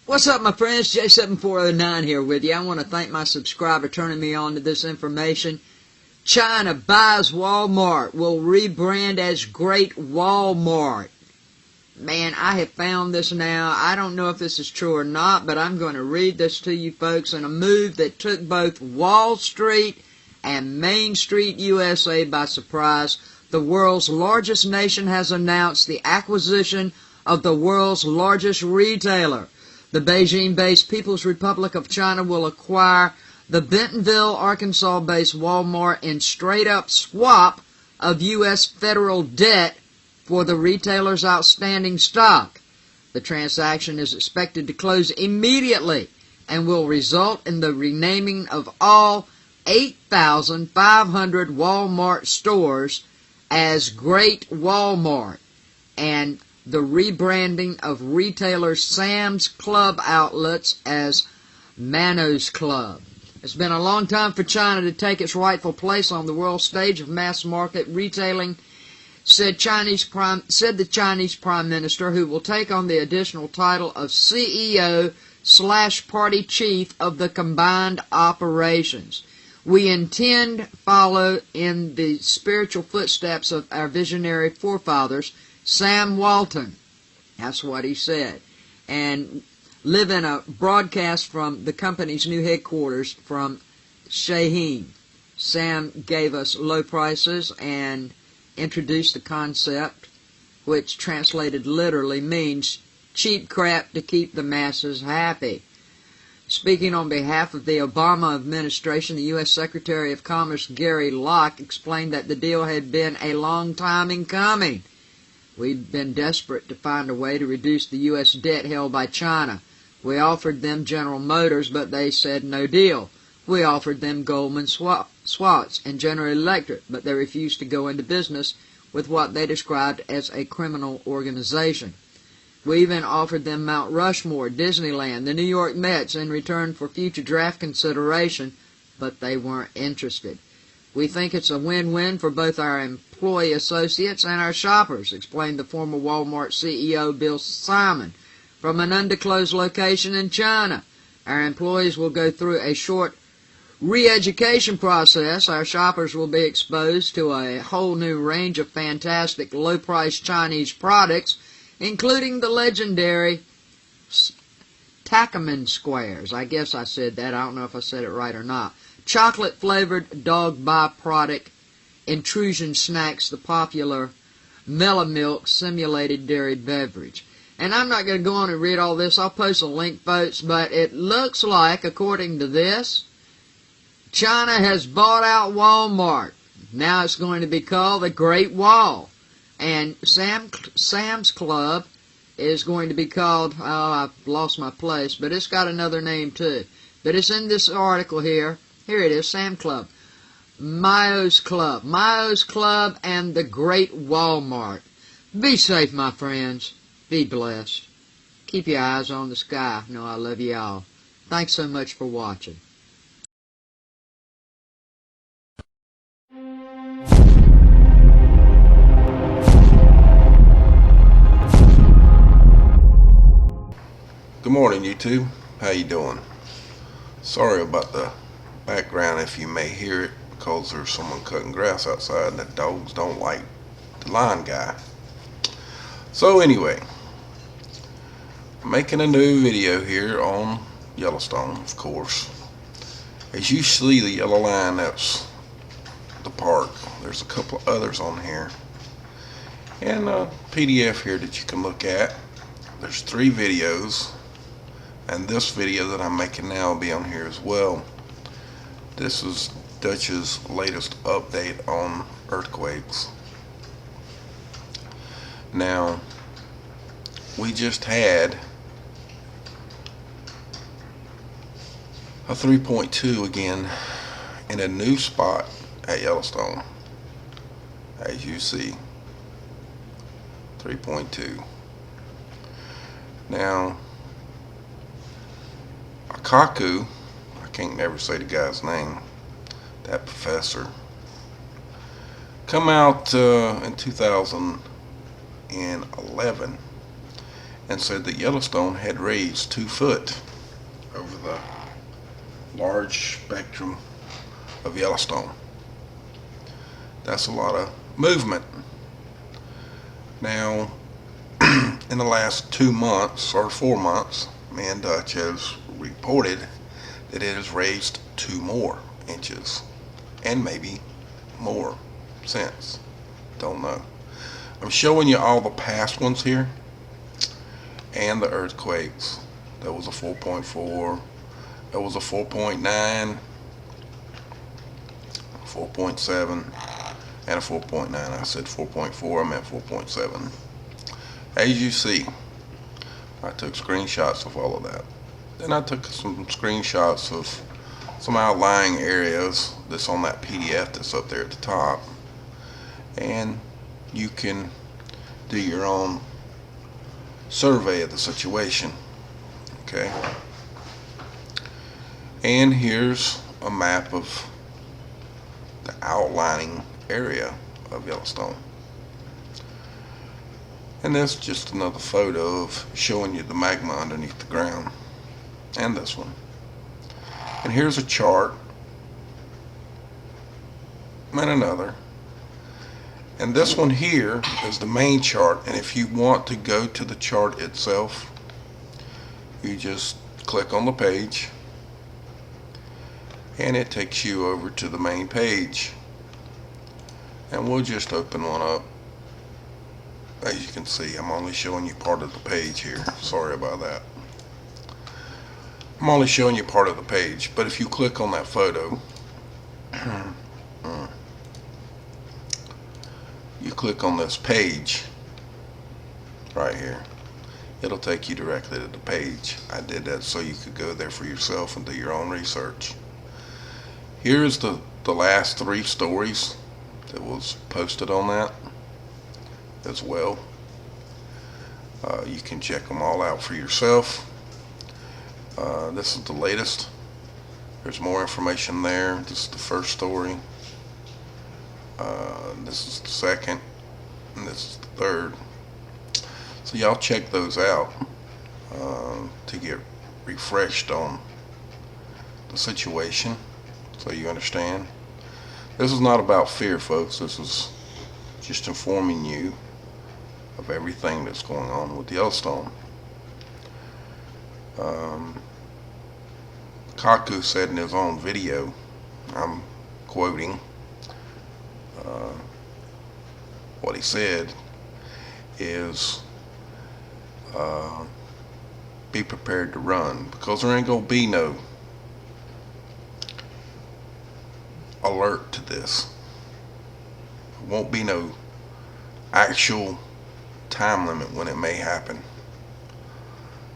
What's up, my friends? J7409 here with you. I want to thank my subscriber turning me on to this information. China buys Walmart, will rebrand as Great Walmart. Man, I have found this now. I don't know if this is true or not, but I'm going to read this to you folks in a move that took both Wall Street and Main Street USA by surprise. The world's largest nation has announced the acquisition of the world's largest retailer. The Beijing-based People's Republic of China will acquire the Bentonville, Arkansas-based Walmart in straight-up swap of U.S. federal debt for the retailer's outstanding stock. The transaction is expected to close immediately and will result in the renaming of all 8,500 Walmart stores as Great Walmart and the rebranding of retailer Sam's Club outlets as Mano's Club. It's been a long time for China to take its rightful place on the world stage of mass market retailing, said the Chinese Prime Minister, who will take on the additional title of CEO/party chief of the combined operations. We intend to follow in the spiritual footsteps of our visionary forefathers, Sam Walton. That's what he said. And live in a broadcast from the company's new headquarters from Shaheen. Sam gave us low prices and introduced the concept, which translated literally means cheap crap to keep the masses happy. Speaking on behalf of the Obama administration, the U.S. Secretary of Commerce Gary Locke explained that the deal had been a long time in coming. We'd been desperate to find a way to reduce the U.S. debt held by China. We offered them General Motors, but they said no deal. We offered them Goldman Sachs and General Electric, but they refused to go into business with what they described as a criminal organization. We even offered them Mount Rushmore, Disneyland, the New York Mets in return for future draft consideration, but they weren't interested. We think it's a win-win for both our employee associates and our shoppers, explained the former Walmart CEO Bill Simon from an undisclosed location in China. Our employees will go through a short re-education process. Our shoppers will be exposed to a whole new range of fantastic low-priced Chinese products, including the legendary Takeman Squares. I guess I said that. I don't know if I said it right or not. Chocolate-flavored dog byproduct intrusion snacks, the popular Mellow simulated dairy beverage. And I'm not going to go on and read all this. I'll post a link, folks, but it looks like, according to this, China has bought out Walmart. Now it's going to be called the Great Wall. And Sam's Club is going to be called, oh, I've lost my place, but it's got another name too. But it's in this article here. Here it is, Sam Club. Mao's Club. Mao's Club and the Great Walmart. Be safe, my friends. Be blessed. Keep your eyes on the sky. Know I love you all. Thanks so much for watching. Good morning, YouTube. How you doing? Sorry about the background if you may hear it, because there's someone cutting grass outside and the dogs don't like the line guy. So anyway, I'm making a new video here on Yellowstone, of course. As you see the yellow line, that's the park. There's a couple of others on here. And a PDF here that you can look at. There's 3 videos. And this video that I'm making now will be on here as well. This is Dutch's latest update on earthquakes. Now, we just had a 3.2 again in a new spot at Yellowstone. As you see, 3.2. Now, Kaku, I can't never say the guy's name, that professor, come out in 2011 and said that Yellowstone had raised 2 foot over the large spectrum of Yellowstone. That's a lot of movement. Now, in the last 2 months or 4 months, me and Dutch has reported that it has raised 2 more inches, and maybe more since. Don't know. I'm showing you all the past ones here, and the earthquakes. That was a 4.4. That was a 4.9, 4.7, and a 4.9. I said 4.4, I meant 4.7. As you see, I took screenshots of all of that. Then I took some screenshots of some outlying areas that's on that PDF that's up there at the top. And you can do your own survey of the situation. Okay? And here's a map of the outlining area of Yellowstone. And that's just another photo of showing you the magma underneath the ground. And this one. And here's a chart. And another. And this one here is the main chart. And if you want to go to the chart itself, you just click on the page. And it takes you over to the main page. And we'll just open one up. As you can see, I'm only showing you part of the page here. Sorry about that. I'm only showing you part of the page, but if you click on that photo, you click on this page right here, it'll take you directly to the page. I did that so you could go there for yourself and do your own research. Here's the last 3 stories that was posted on that as well. You can check them all out for yourself. This is the latest. There's more information there. This is the first story. This is the second. And this is the third. So y'all check those out to get refreshed on the situation so you understand. This is not about fear, folks. This is just informing you of everything that's going on with Yellowstone. Kaku said in his own video, I'm quoting what he said is be prepared to run, because there ain't gonna be no alert to this. There won't be no actual time limit when it may happen.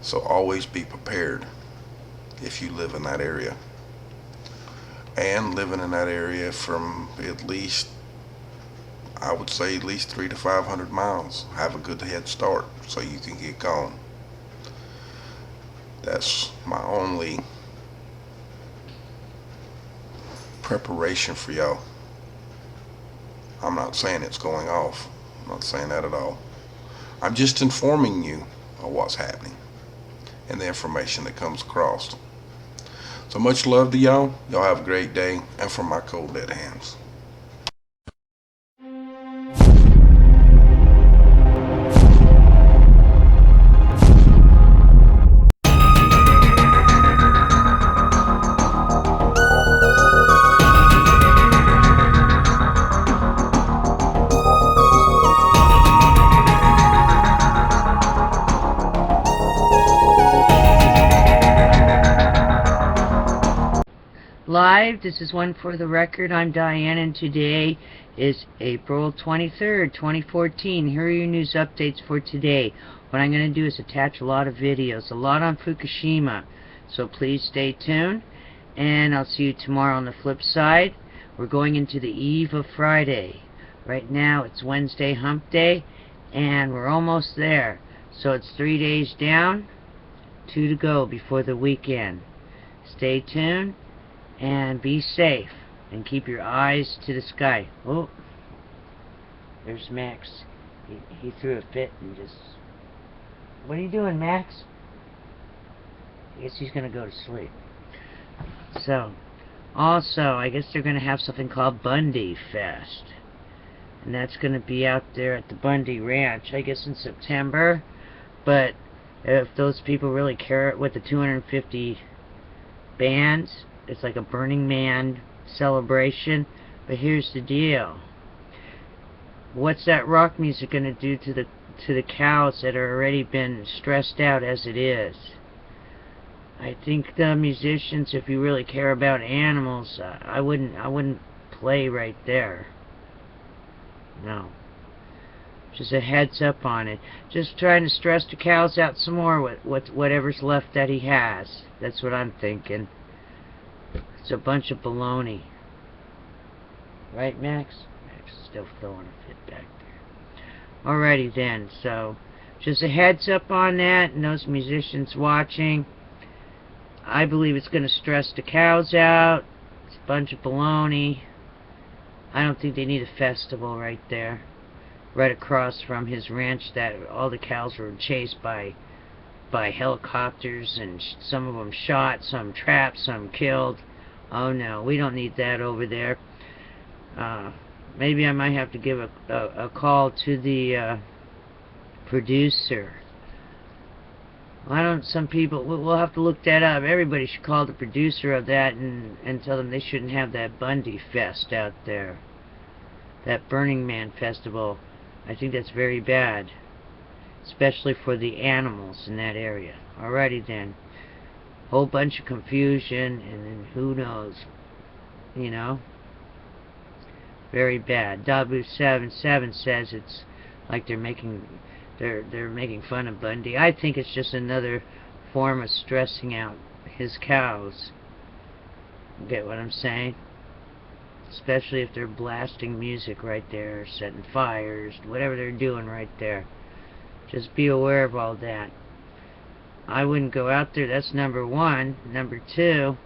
So always be prepared if you live in that area. And living in that area from at least, I would say at least 300 to 500 miles. Have a good head start so you can get going. That's my only preparation for y'all. I'm not saying it's going off. I'm not saying that at all. I'm just informing you of what's happening and the information that comes across. So much love to y'all. Y'all have a great day. And from my cold dead hands. Live, this is One for the Record. I'm Diane, and today is April 23rd, 2014. Here are your news updates for today. What I'm going to do is attach a lot of videos, a lot on Fukushima. So please stay tuned, and I'll see you tomorrow on the flip side. We're going into the eve of Friday. Right now it's Wednesday hump day, and we're almost there. So it's 3 days down, 2 to go before the weekend. Stay tuned. And be safe, and keep your eyes to the sky. Oh, there's Max. He threw a fit and just What are you doing, Max? I guess he's gonna go to sleep. So, also, I guess they're gonna have something called Bundy Fest. And that's gonna be out there at the Bundy Ranch, I guess in September. But if those people really care with the 250 bands, it's like a Burning Man celebration. But here's the deal. What's that rock music gonna do to the cows that are already been stressed out as it is? I think the musicians, if you really care about animals, I wouldn't play right there. No. Just a heads up on it. Just trying to stress the cows out some more with whatever's left that he has. That's what I'm thinking. It's a bunch of baloney. Right, Max? Max is still throwing a fit back there. Alrighty then, so just a heads up on that, and those musicians watching. I believe it's going to stress the cows out. It's a bunch of baloney. I don't think they need a festival right there. Right across from his ranch that all the cows were chased by helicopters, and some of them shot, some trapped, some killed. Oh no, we don't need that over there. Maybe I might have to give a call to the producer. Why don't some people... We'll have to look that up. Everybody should call the producer of that and tell them they shouldn't have that Bundy Fest out there. That Burning Man festival. I think that's very bad. Especially for the animals in that area. Alrighty then. Whole bunch of confusion, and then who knows. You know? Very bad. W77 says it's like they're making fun of Bundy. I think it's just another form of stressing out his cows. Get what I'm saying? Especially if they're blasting music right there, setting fires, whatever they're doing right there. Just be aware of all that. I wouldn't go out there. That's number one. Number two,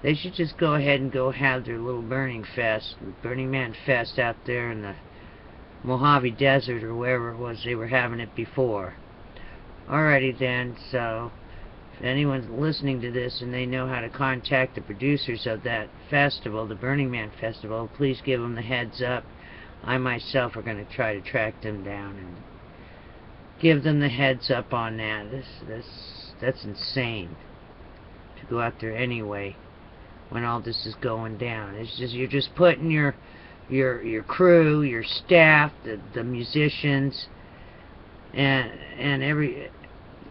they should just go ahead and go have their little Burning Man Fest out there in the Mojave Desert or wherever it was they were having it before. Alrighty then, so if anyone's listening to this and they know how to contact the producers of that festival, the Burning Man Festival, please give them the heads up. I myself are going to try to track them down and give them the heads up on that. That's insane to go out there anyway when all this is going down. It's just, you're just putting your crew, your staff, the musicians, and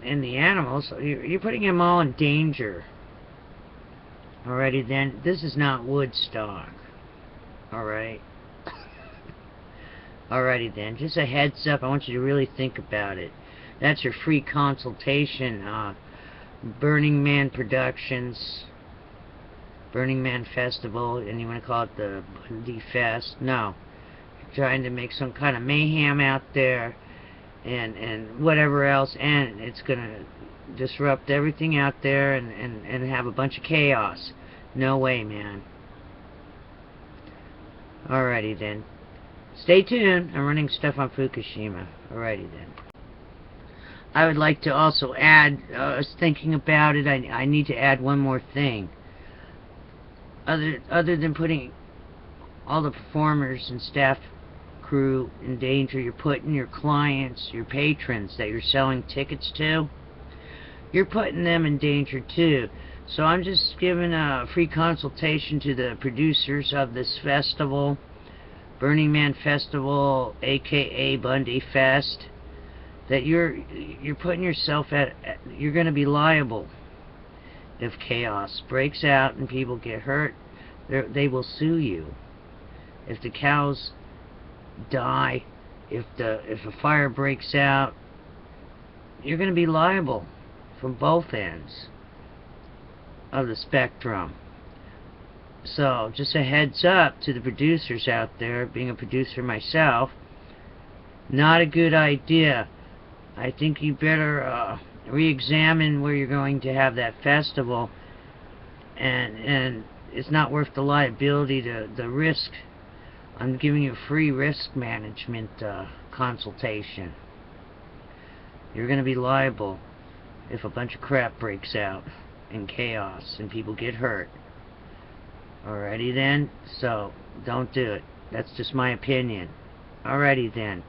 the animals. You're putting them all in danger. Alrighty then, this is not Woodstock. Alright. Alrighty then, just a heads up. I want you to really think about it. That's your free consultation. Burning Man Productions. Burning Man Festival, and you want to call it the Bundy Fest. No. You're trying to make some kind of mayhem out there, and whatever else, and it's going to disrupt everything out there and have a bunch of chaos. No way, man. Alrighty then. Stay tuned. I'm running stuff on Fukushima. Alrighty then. I would like to also add, I was thinking about it, I need to add one more thing. Other than putting all the performers and staff crew in danger, you're putting your clients, your patrons that you're selling tickets to, you're putting them in danger too. So I'm just giving a free consultation to the producers of this festival, Burning Man Festival, aka Bundy Fest, that you're putting yourself you're going to be liable. If chaos breaks out and people get hurt, they will sue you. If the cows die, if a fire breaks out, you're going to be liable from both ends of the spectrum. So, just a heads up to the producers out there, being a producer myself, not a good idea. I think you better re-examine where you're going to have that festival, and it's not worth the liability, the risk. I'm giving you a free risk management consultation. You're going to be liable if a bunch of crap breaks out and chaos and people get hurt. Alrighty then? So, don't do it. That's just my opinion. Alrighty then.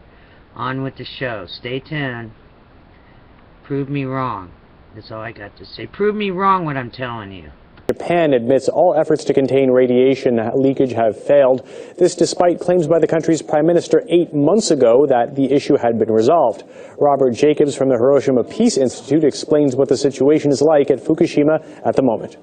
On with the show. Stay tuned. Prove me wrong. That's all I got to say. Prove me wrong what I'm telling you. Japan admits all efforts to contain radiation leakage have failed. This despite claims by the country's prime minister 8 months ago that the issue had been resolved. Robert Jacobs from the Hiroshima Peace Institute explains what the situation is like at Fukushima at the moment.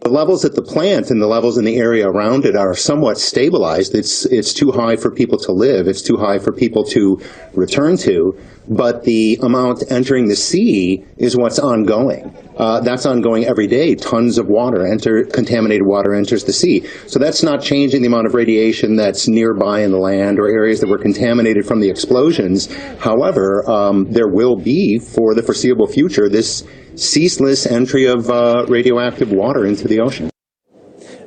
The levels at the plant and the levels in the area around it are somewhat stabilized. It's too high for people to live. It's too high for people to return to. But the amount entering the sea is what's ongoing. That's ongoing every day. Tons of water, contaminated water enters the sea. So that's not changing the amount of radiation that's nearby in the land or areas that were contaminated from the explosions. However, there will be, for the foreseeable future, this ceaseless entry of radioactive water into the ocean.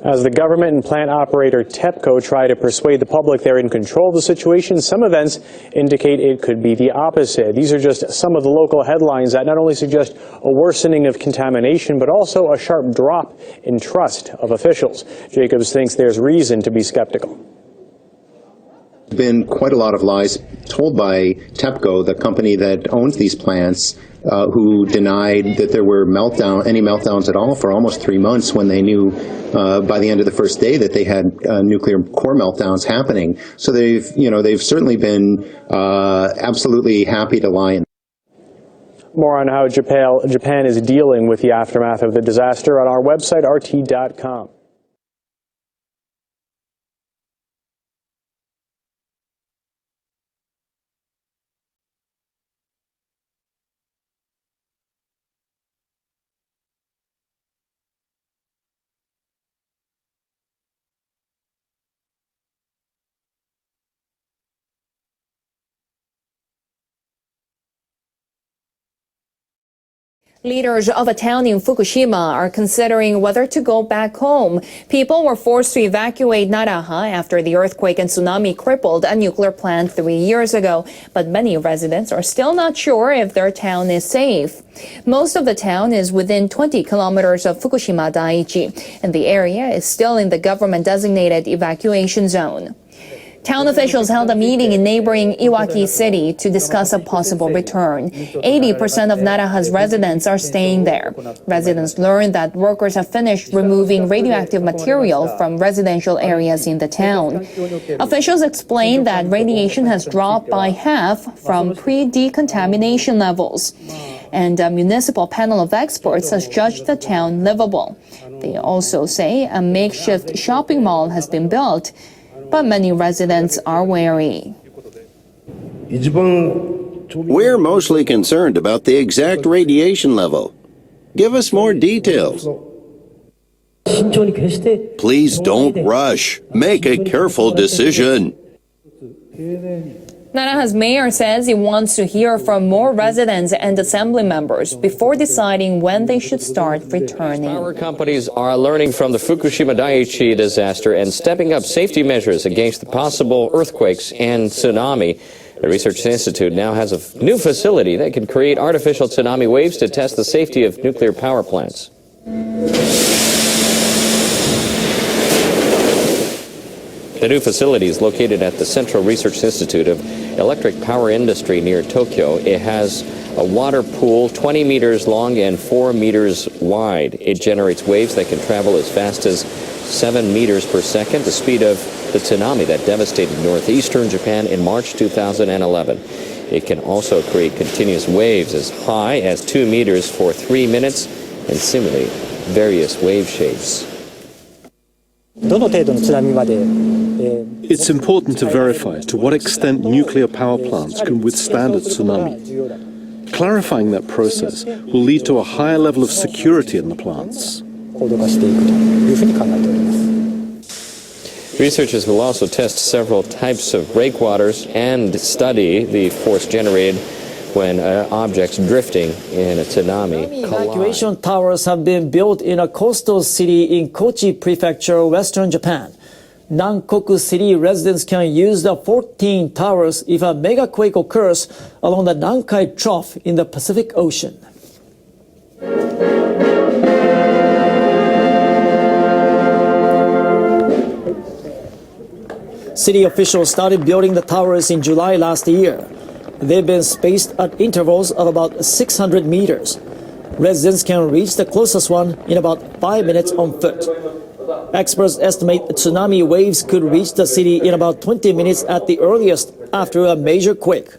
As the government and plant operator TEPCO try to persuade the public they're in control of the situation, some events indicate it could be the opposite. These are just some of the local headlines that not only suggest a worsening of contamination, but also a sharp drop in trust of officials. Jacobs thinks there's reason to be skeptical. Been quite a lot of lies told by TEPCO, the company that owns these plants, who denied that there were any meltdowns at all for almost 3 months when they knew by the end of the first day that they had nuclear core meltdowns happening. So they've certainly been absolutely happy to lie. More on how Japan is dealing with the aftermath of the disaster on our website, RT.com. Leaders of a town in Fukushima are considering whether to go back home. People were forced to evacuate Naraha after the earthquake and tsunami crippled a nuclear plant 3 years ago. But many residents are still not sure if their town is safe. Most of the town is within 20 kilometers of Fukushima Daiichi, and the area is still in the government-designated evacuation zone. Town officials held a meeting in neighboring Iwaki City to discuss a possible return. 80% of Naraha's residents are staying there. Residents learned that workers have finished removing radioactive material from residential areas in the town. Officials explained that radiation has dropped by half from pre-decontamination levels. And a municipal panel of experts has judged the town livable. They also say a makeshift shopping mall has been built, but many residents are wary. We're mostly concerned about the exact radiation level. Give us more details. Please don't rush. Make a careful decision. Naraha's mayor says he wants to hear from more residents and assembly members before deciding when they should start returning. Power companies are learning from the Fukushima Daiichi disaster and stepping up safety measures against the possible earthquakes and tsunami. The Research Institute now has a new facility that can create artificial tsunami waves to test the safety of nuclear power plants. The new facility is located at the Central Research Institute of Electric Power Industry near Tokyo. It has a water pool 20 meters long and 4 meters wide. It generates waves that can travel as fast as 7 meters per second, the speed of the tsunami that devastated northeastern Japan in March 2011. It can also create continuous waves as high as 2 meters for 3 minutes and simulate various wave shapes. It's important to verify to what extent nuclear power plants can withstand a tsunami. Clarifying that process will lead to a higher level of security in the plants. Researchers will also test several types of breakwaters and study the force generated when objects drifting in a tsunami collide. Evacuation towers have been built in a coastal city in Kochi Prefecture, western Japan. Nankoku City residents can use the 14 towers if a megaquake occurs along the Nankai Trough in the Pacific Ocean. City officials started building the towers in July last year. They've been spaced at intervals of about 600 meters. Residents can reach the closest one in about 5 minutes on foot. Experts estimate tsunami waves could reach the city in about 20 minutes at the earliest after a major quake.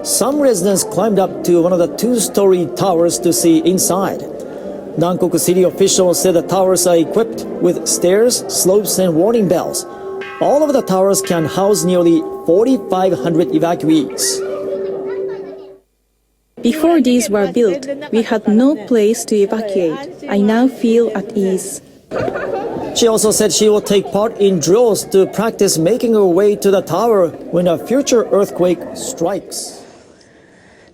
Some residents climbed up to one of the two-story towers to see inside. Nankoku City officials said the towers are equipped with stairs, slopes, and warning bells. All of the towers can house nearly 4,500 evacuees. Before these were built, we had no place to evacuate. I now feel at ease. She also said she will take part in drills to practice making her way to the tower when a future earthquake strikes.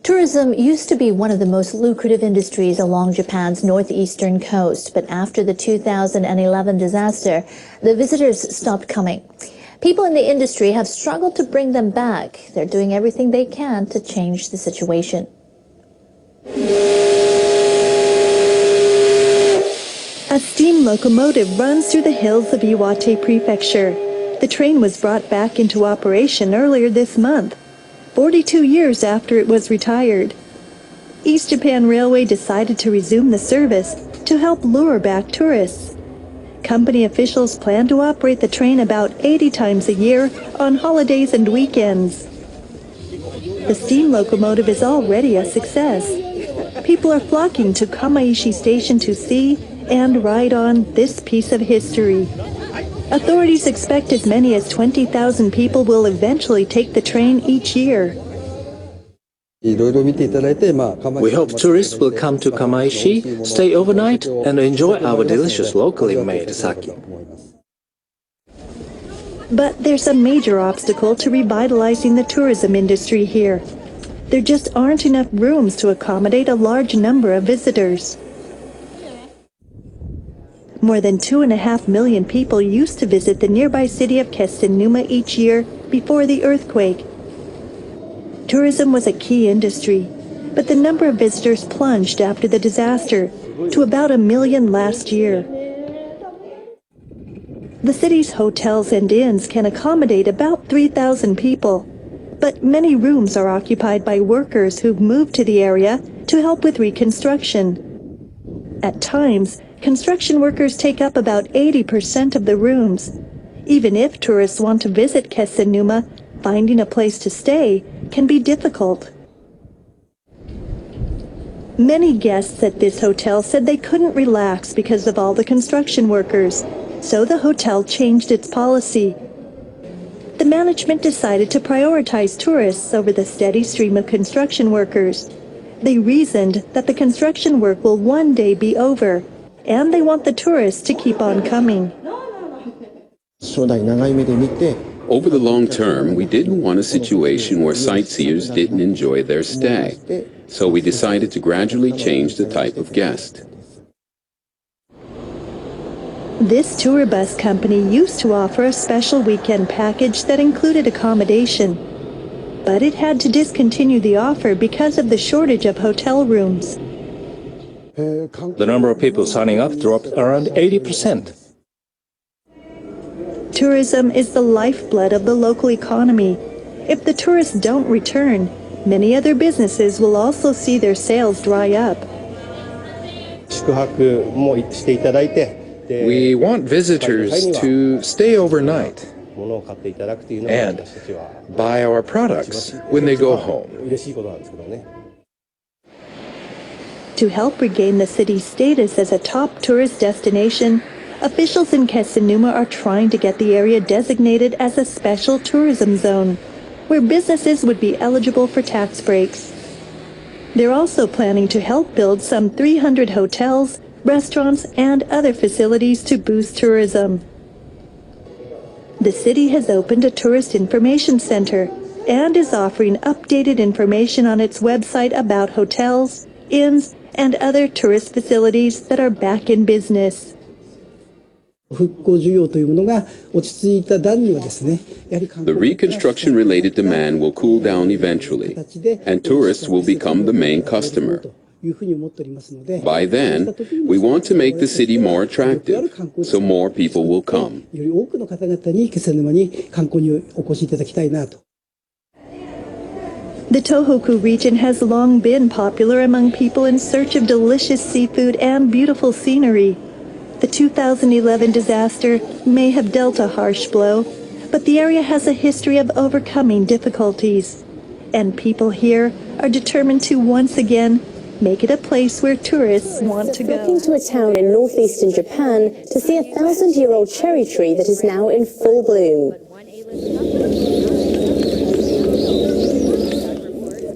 Tourism used to be one of the most lucrative industries along Japan's northeastern coast, but after the 2011 disaster, the visitors stopped coming. People in the industry have struggled to bring them back. They're doing everything they can to change the situation. A steam locomotive runs through the hills of Iwate Prefecture. The train was brought back into operation earlier this month, 42 years after it was retired. East Japan Railway decided to resume the service to help lure back tourists. Company officials plan to operate the train about 80 times a year on holidays and weekends. The steam locomotive is already a success. People are flocking to Kamaishi Station to see and ride on this piece of history. Authorities expect as many as 20,000 people will eventually take the train each year. We hope tourists will come to Kamaishi, stay overnight, and enjoy our delicious locally made sake. But there's a major obstacle to revitalizing the tourism industry here. There just aren't enough rooms to accommodate a large number of visitors. More than 2.5 million people used to visit the nearby city of Kesennuma each year before the earthquake. Tourism was a key industry, but the number of visitors plunged after the disaster to about 1 million last year. The city's hotels and inns can accommodate about 3,000 people, but many rooms are occupied by workers who've moved to the area to help with reconstruction. At times, construction workers take up about 80% of the rooms. Even if tourists want to visit Kesennuma, finding a place to stay can be difficult. Many guests at this hotel said they couldn't relax because of all the construction workers, so the hotel changed its policy. The management decided to prioritize tourists over the steady stream of construction workers. They reasoned that the construction work will one day be over, and they want the tourists to keep on coming. Over the long term, we didn't want a situation where sightseers didn't enjoy their stay, so we decided to gradually change the type of guest. This tour bus company used to offer a special weekend package that included accommodation, but it had to discontinue the offer because of the shortage of hotel rooms. The number of people signing up dropped around 80%. Tourism is the lifeblood of the local economy. If the tourists don't return, many other businesses will also see their sales dry up. We want visitors to stay overnight and buy our products when they go home. To help regain the city's status as a top tourist destination, officials in Kesennuma are trying to get the area designated as a special tourism zone, where businesses would be eligible for tax breaks. They're also planning to help build some 300 hotels, restaurants, and other facilities to boost tourism. The city has opened a tourist information center and is offering updated information on its website about hotels, inns, and other tourist facilities that are back in business. The reconstruction-related demand will cool down eventually, and tourists will become the main customer. By then, we want to make the city more attractive, so more people will come. The Tohoku region has long been popular among people in search of delicious seafood and beautiful scenery. The 2011 disaster may have dealt a harsh blow, but the area has a history of overcoming difficulties. And people here are determined to once again make it a place where tourists want to go. Flocking to a town in northeastern Japan to see a 1,000-year-old cherry tree that is now in full bloom.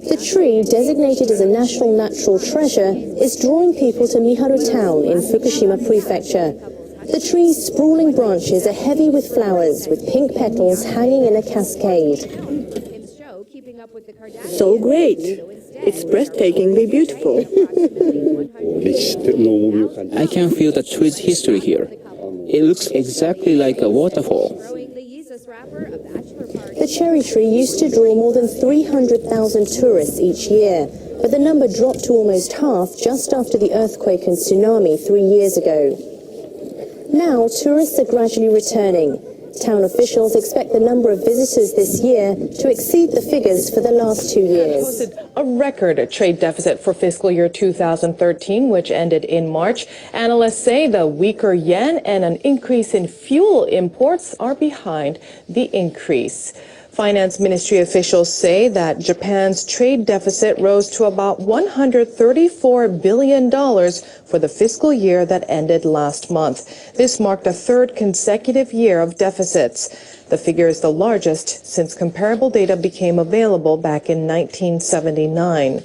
The tree, designated as a national natural treasure, is drawing people to Miharu Town in Fukushima Prefecture. The tree's sprawling branches are heavy with flowers, with pink petals hanging in a cascade. So great! It's breathtakingly beautiful. I can feel the tree's history here. It looks exactly like a waterfall. The cherry tree used to draw more than 300,000 tourists each year, but the number dropped to almost half just after the earthquake and tsunami 3 years ago. Now, tourists are gradually returning. Town officials expect the number of visitors this year to exceed the figures for the last 2 years. Posted a record trade deficit for fiscal year 2013, which ended in March. Analysts say the weaker yen and an increase in fuel imports are behind the increase. Finance Ministry officials say that Japan's trade deficit rose to about $134 billion for the fiscal year that ended last month. This marked a third consecutive year of deficits. The figure is the largest since comparable data became available back in 1979.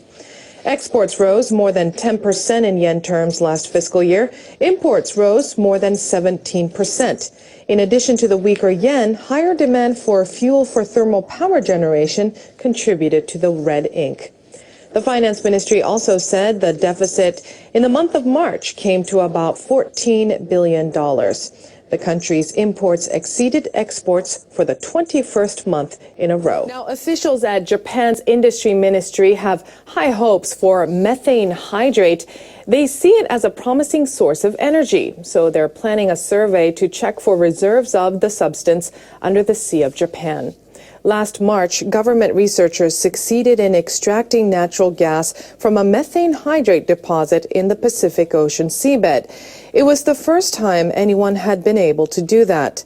Exports rose more than 10% in yen terms last fiscal year. Imports rose more than 17%. In addition to the weaker yen, higher demand for fuel for thermal power generation contributed to the red ink. The Finance Ministry also said the deficit in the month of March came to about $14 billion. The country's imports exceeded exports for the 21st month in a row. Now, officials at Japan's industry ministry have high hopes for methane hydrate. They see it as a promising source of energy, so they're planning a survey to check for reserves of the substance under the Sea of Japan. Last March, government researchers succeeded in extracting natural gas from a methane hydrate deposit in the Pacific Ocean seabed. It was the first time anyone had been able to do that.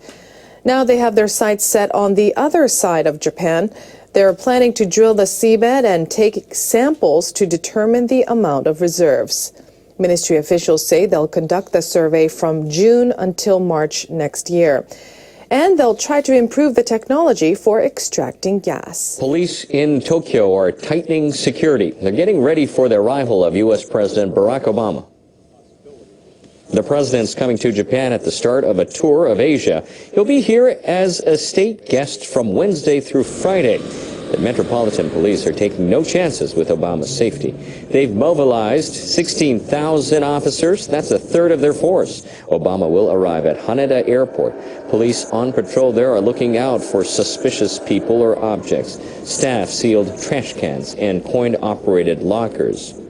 Now they have their sights set on the other side of Japan. They're planning to drill the seabed and take samples to determine the amount of reserves. Ministry officials say they'll conduct the survey from June until March next year. And they'll try to improve the technology for extracting gas. Police in Tokyo are tightening security. They're getting ready for the arrival of U.S. President Barack Obama. The president's coming to Japan at the start of a tour of Asia. He'll be here as a state guest from Wednesday through Friday. The Metropolitan Police are taking no chances with Obama's safety. They've mobilized 16,000 officers. That's a third of their force. Obama will arrive at Haneda Airport. Police on patrol there are looking out for suspicious people or objects. Staff sealed trash cans and coin-operated lockers.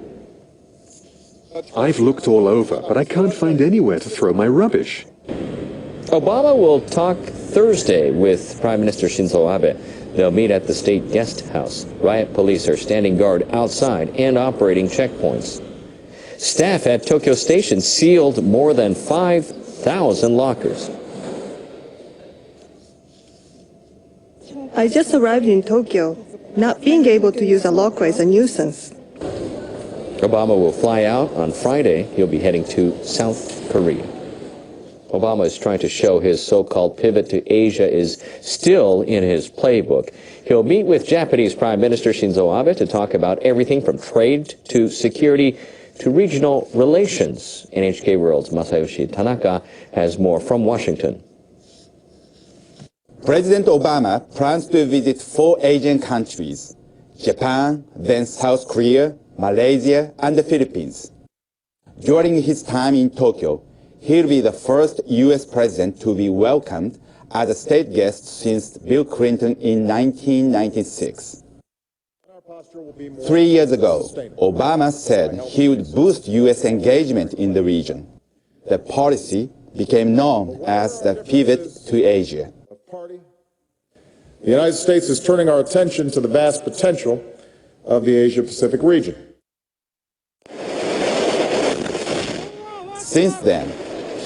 I've looked all over, but I can't find anywhere to throw my rubbish. Obama will talk Thursday with Prime Minister Shinzo Abe. They'll meet at the state guest house. Riot police are standing guard outside and operating checkpoints. Staff at Tokyo Station sealed more than 5,000 lockers. I just arrived in Tokyo. Not being able to use a locker is a nuisance. Obama will fly out on Friday. He'll be heading to South Korea. Obama is trying to show his so-called pivot to Asia is still in his playbook. He'll meet with Japanese Prime Minister Shinzo Abe to talk about everything from trade to security to regional relations. NHK World's Masayoshi Tanaka has more from Washington. President Obama plans to visit 4 Asian countries: Japan, then South Korea, Malaysia, and the Philippines. During his time in Tokyo, he'll be the first U.S. president to be welcomed as a state guest since Bill Clinton in 1996. 3 years ago, Obama said he would boost U.S. engagement in the region. The policy became known as the pivot to Asia. The United States is turning our attention to the vast potential of the Asia-Pacific region. Since then,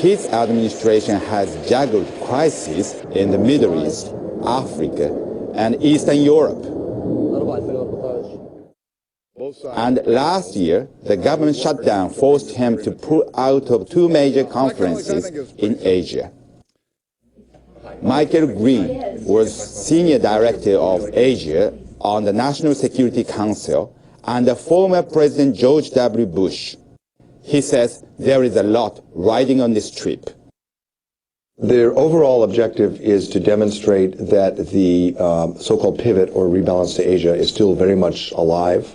his administration has juggled crises in the Middle East, Africa, and Eastern Europe. And last year, the government shutdown forced him to pull out of 2 major conferences in Asia. Michael Green was Senior Director of Asia on the National Security Council under former President George W. Bush. He says there is a lot riding on this trip. Their overall objective is to demonstrate that the so-called pivot or rebalance to Asia is still very much alive.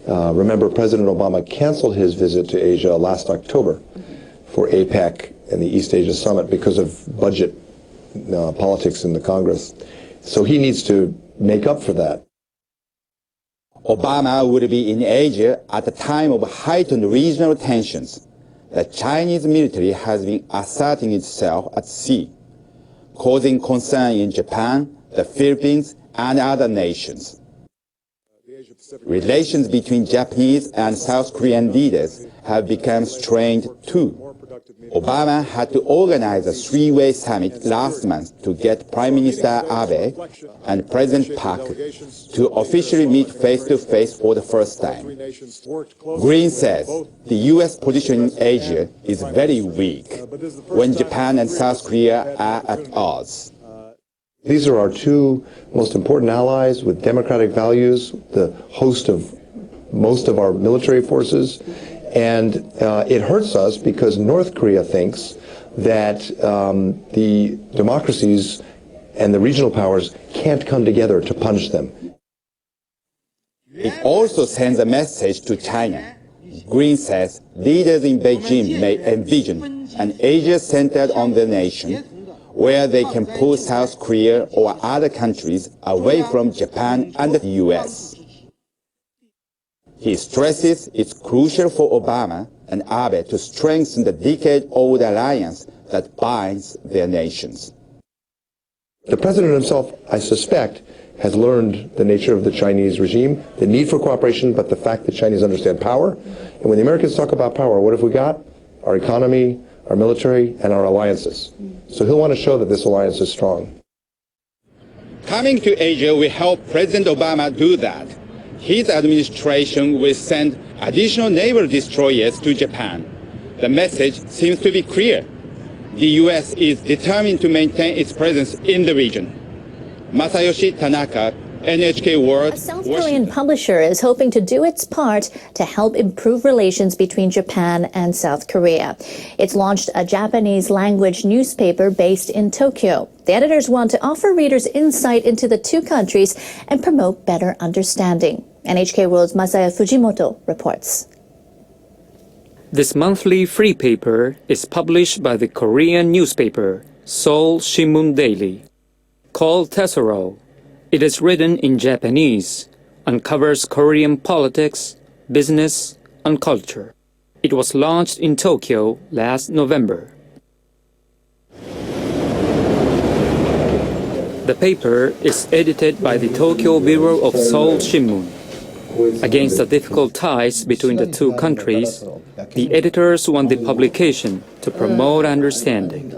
Remember, President Obama canceled his visit to Asia last October for APEC and the East Asia Summit because of budget politics in the Congress. So he needs to make up for that. Obama would be in Asia at a time of heightened regional tensions. The Chinese military has been asserting itself at sea, causing concern in Japan, the Philippines, and other nations. Relations between Japanese and South Korean leaders have become strained too. Obama had to organize a 3-way summit last month to get Prime Minister Abe and President Park to officially meet face-to-face for the first time. Green says the U.S. position in Asia is very weak when Japan and South Korea are at odds. These are our 2 most important allies with democratic values, the host of most of our military forces, and it hurts us because North Korea thinks that the democracies and the regional powers can't come together to punish them. It also sends a message to China. Green says leaders in Beijing may envision an Asia centered on the nation where they can pull South Korea or other countries away from Japan and the U.S. He stresses it's crucial for Obama and Abe to strengthen the decade-old alliance that binds their nations. The president himself, I suspect, has learned the nature of the Chinese regime, the need for cooperation, but the fact that Chinese understand power. And when the Americans talk about power, what have we got? Our economy, our military, and our alliances. So he'll want to show that this alliance is strong. Coming to Asia will help President Obama do that. His administration will send additional naval destroyers to Japan. The message seems to be clear. The U.S. is determined to maintain its presence in the region. Masayoshi Tanaka, NHK World. A South Korean publisher is hoping to do its part to help improve relations between Japan and South Korea. It's launched a Japanese language newspaper based in Tokyo. The editors want to offer readers insight into the 2 countries and promote better understanding. NHK World's Masaya Fujimoto reports. This monthly free paper is published by the Korean newspaper Seoul Shimbun Daily. Called Tesoro, it is written in Japanese and covers Korean politics, business, and culture. It was launched in Tokyo last November. The paper is edited by the Tokyo Bureau of Seoul Shimbun. Against the difficult ties between the 2 countries, the editors want the publication to promote understanding.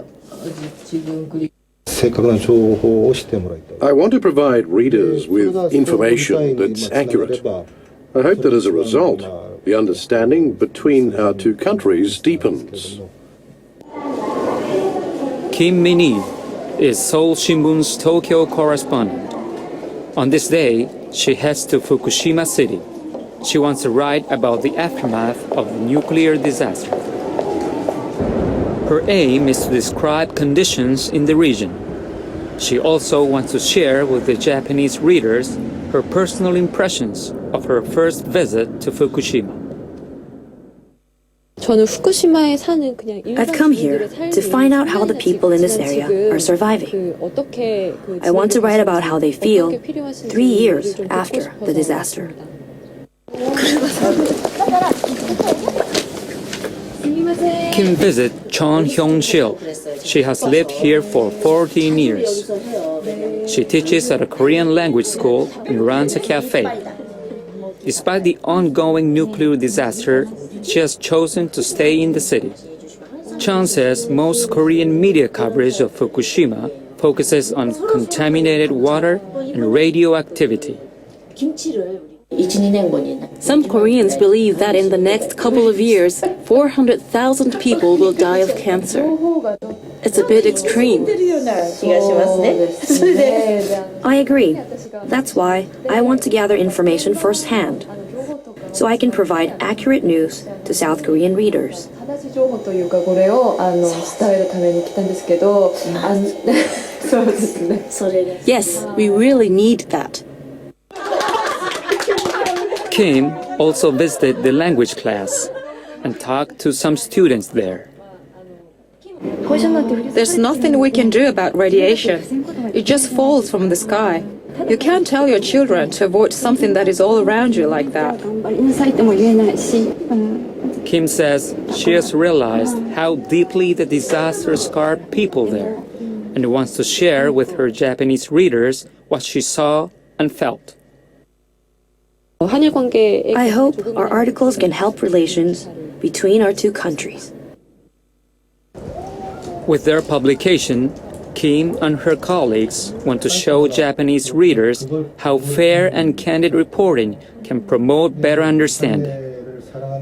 I want to provide readers with information that's accurate. I hope that as a result, the understanding between our 2 countries deepens. Kim Min-hee is Seoul Shimbun's Tokyo correspondent. On this day, she heads to Fukushima City. She wants to write about the aftermath of the nuclear disaster. Her aim is to describe conditions in the region. She also wants to share with the Japanese readers her personal impressions of her first visit to Fukushima. I've come here to find out how the people in this area are surviving. I want to write about how they feel 3 years after the disaster. Kim visit Chon Hyung-shil. She has lived here for 14 years. She teaches at a Korean language school and runs a cafe. Despite the ongoing nuclear disaster, she has chosen to stay in the city. Chon says most Korean media coverage of Fukushima focuses on contaminated water and radioactivity. Some Koreans believe that in the next couple of years, 400,000 people will die of cancer. It's a bit extreme. I agree. That's why I want to gather information firsthand, so I can provide accurate news to South Korean readers. Yes, we really need that. Kim also visited the language class and talked to some students there. There's nothing we can do about radiation. It just falls from the sky. You can't tell your children to avoid something that is all around you like that. Kim says she has realized how deeply the disaster scarred people there and wants to share with her Japanese readers what she saw and felt. I hope our articles can help relations between our two countries. With their publication, Kim and her colleagues want to show Japanese readers how fair and candid reporting can promote better understanding.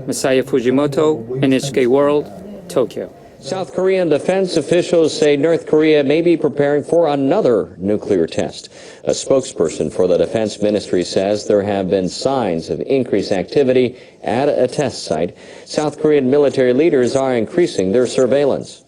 Masaya Fujimoto, NHK World, Tokyo. South Korean defense officials say North Korea may be preparing for another nuclear test. A spokesperson for the defense ministry says there have been signs of increased activity at a test site. South Korean military leaders are increasing their surveillance.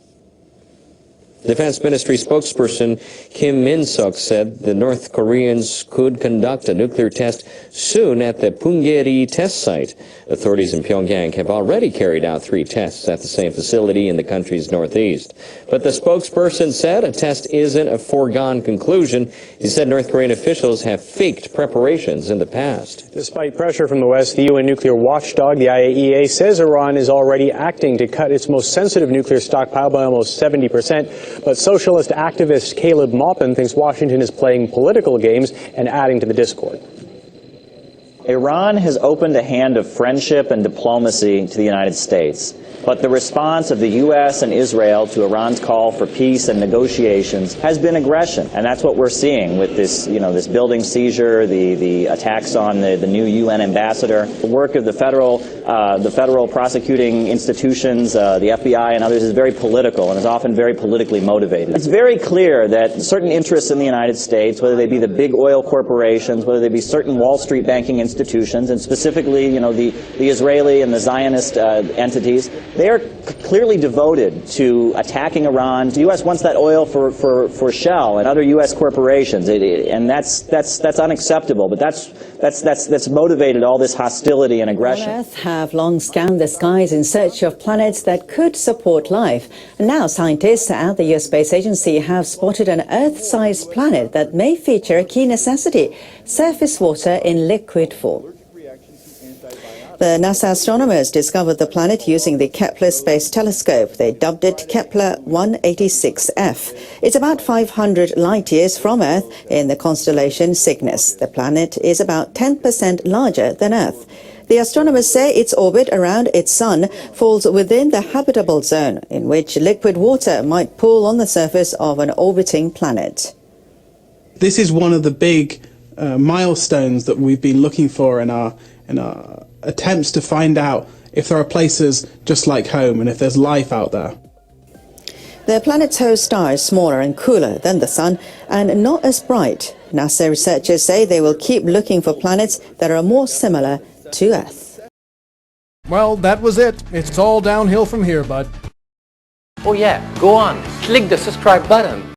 Defense Ministry spokesperson Kim Min-suk said the North Koreans could conduct a nuclear test soon at the Punggye-ri test site. Authorities in Pyongyang have already carried out 3 tests at the same facility in the country's northeast. But the spokesperson said a test isn't a foregone conclusion. He said North Korean officials have faked preparations in the past. Despite pressure from the West, the UN nuclear watchdog, the IAEA, says Iran is already acting to cut its most sensitive nuclear stockpile by almost 70%. But socialist activist Caleb Maupin thinks Washington is playing political games and adding to the discord. Iran has opened a hand of friendship and diplomacy to the United States. But the response of the U.S. and Israel to Iran's call for peace and negotiations has been aggression. And that's what we're seeing with this, this building seizure, the attacks on the new UN ambassador. The work of the federal prosecuting institutions, the FBI and others is very political and is often very politically motivated. It's very clear that certain interests in the United States, whether they be the big oil corporations, whether they be certain Wall Street banking institutions, and specifically, the Israeli and the Zionist entities, they are clearly devoted to attacking Iran. The U.S. wants that oil for Shell and other U.S. corporations, and that's unacceptable. But that's motivated all this hostility and aggression. Earth have long scanned the skies in search of planets that could support life. And now scientists at the U.S. Space Agency have spotted an Earth-sized planet that may feature a key necessity: surface water in liquid form. The NASA astronomers discovered the planet using the Kepler Space Telescope. They dubbed it Kepler 186f. It's about 500 light-years from Earth in the constellation Cygnus. The planet is about 10% larger than Earth. The astronomers say its orbit around its sun falls within the habitable zone, in which liquid water might pool on the surface of an orbiting planet. This is one of the big milestones that we've been looking for in our attempts to find out if there are places just like home and if there's life out there. The planet's host star is smaller and cooler than the sun and not as bright. NASA researchers say they will keep looking for planets that are more similar to Earth. Well, that was it. It's all downhill from here, bud. Oh yeah, go on, click the subscribe button.